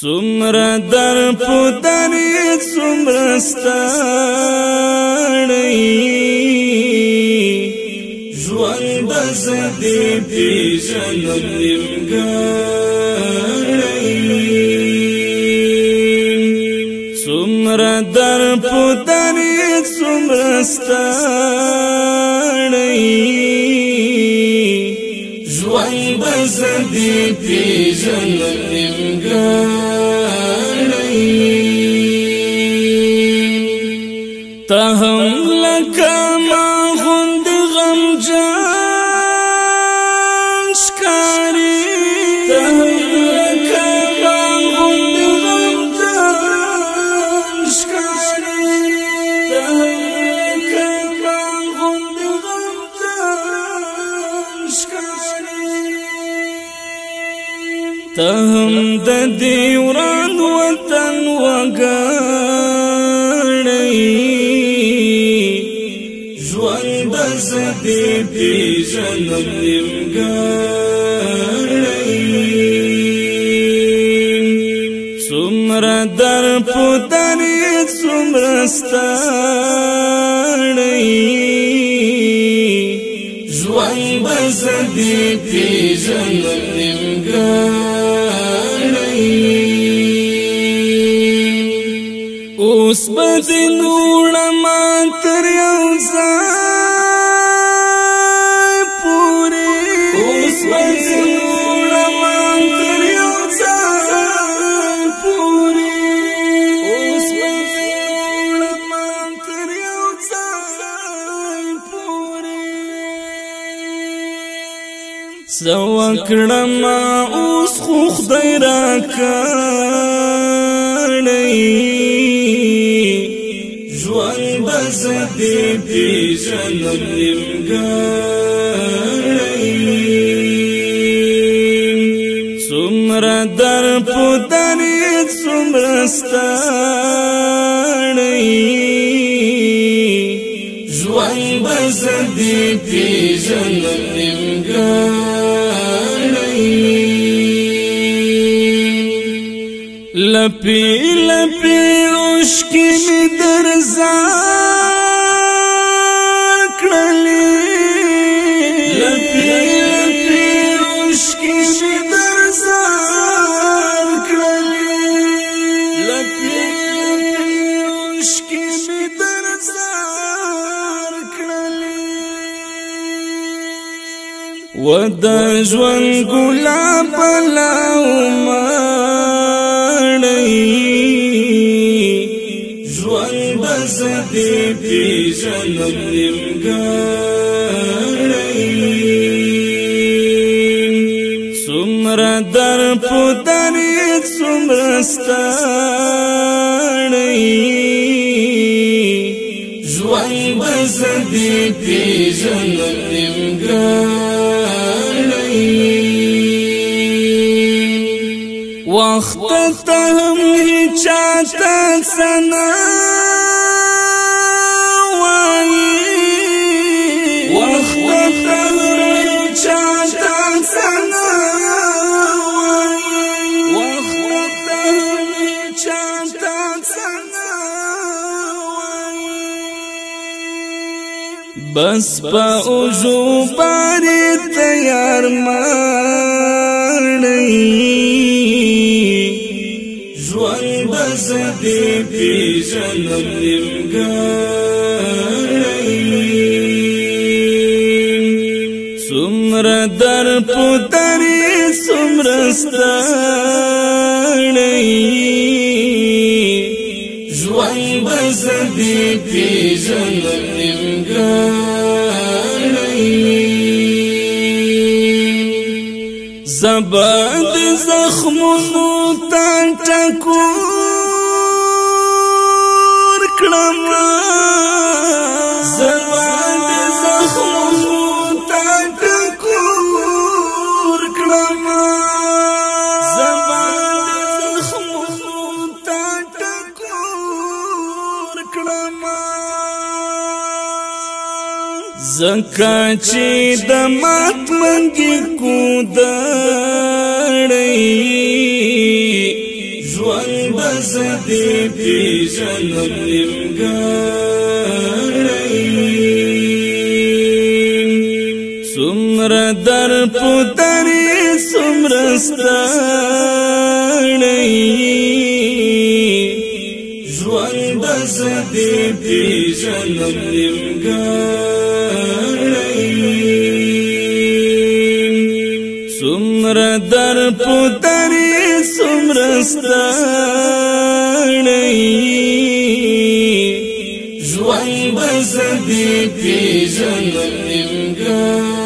څومره در پدرې څومره ستړی ژوند زدې پیژنم نیمګړی څومره در پدرې څومره ستړی ژوند زدې پیژنم نیمګړی ته هم لکه ما غوند غمجن ښکارې ته هم لکه ما غوند غمجن ښکارې ته هم لکه ما غوند غمجن ښکارې ته هم د دې وران وطن وګړی ژوند زدې پیژنم نیمګړی څومره در پدرې څومره ستړی ژوند زدې پیژنم نیمګړی اوس به دې نوړمه تر یو ځای پورې اوس به دې نوړمه تر یو ځای پورې اوس به دې نوړمه تر یو ځای پورې څه وکړم اوس خو خدای راکړی ژوند زدې پیژنم نیمګړی څومره در پدرې څومره ستړی ژوند زدې پیژنم نیمګړی لپی لپی اوښکې مې درځا کړلې لپی لپی اوښکې مې درځا کړلې لپی لپی اوښکې مې درځا کړلې و د ژوند ګلاب ژوند زدې پیژنم نیمګړی څومره در پدرې څومره ستړی ژوند زدې پیژنم نیمګړی وخت ته هم هیچا ته څه نه وایي وخت ته هم هیچا ته څه نه وایي وخت ته هم هیچا ته څه نه وایي بس په اوږو باندې تیار مړی ژوند زدې پیژنم نیمګړی څومره در پدرې څومره ستړی ژوند زدې پیژنم نیمګړی زبد زخمونو ته ټکور کړم زبد زخمونو ته ټکور کړم زبد زخمونو ته ټکور کړم زکه چې د مات منګي کو دړې ژوند بزدي پیژنم نیمګړی څومره در پوتري څومره ستړی ژوند بزدي پیژنم نیمګړی څومره در پوتري څومره ستړی ژوند بزدي پیژنم نیمګړی